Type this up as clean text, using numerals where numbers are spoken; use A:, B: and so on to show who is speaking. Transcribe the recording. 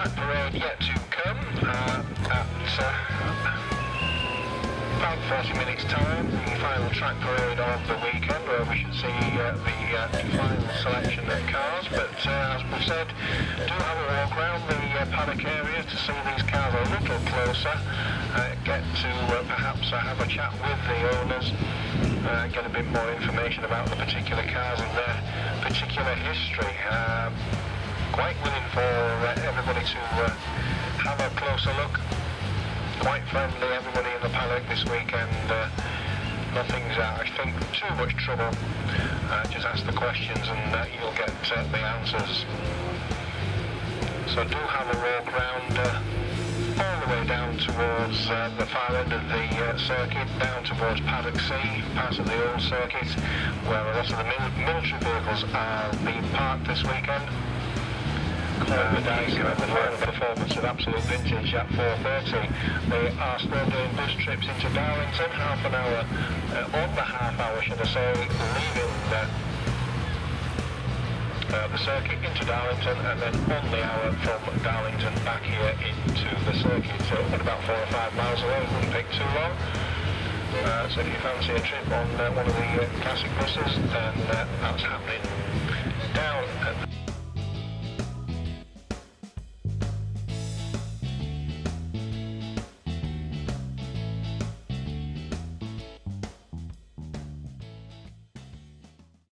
A: track parade yet to come at about 40 minutes time, the final track parade of the weekend, where we should see the final selection of cars. But as we've said, do have a walk around the paddock area to see these cars a little closer, get to perhaps have a chat with the owners, get a bit more information about the particular cars and their particular history. Quite willing for everybody to have a closer look. Quite friendly, everybody in the paddock this weekend. Nothing's, I think, too much trouble. Just ask the questions and you'll get the answers. So do have a walk round all the way down towards the far end of the circuit, down towards Paddock C, part of the old circuit, where a lot of the military vehicles are being parked this weekend. The final performance of Absolute Vintage at 4:30. They are still doing bus trips into Darlington, half an hour, on the half hour should I say, leaving the circuit into Darlington, and then on the hour from Darlington back here into the circuit. So about 4 or 5 miles away, it wouldn't take too long. So if you fancy a trip on one of the classic buses, then that's happening down at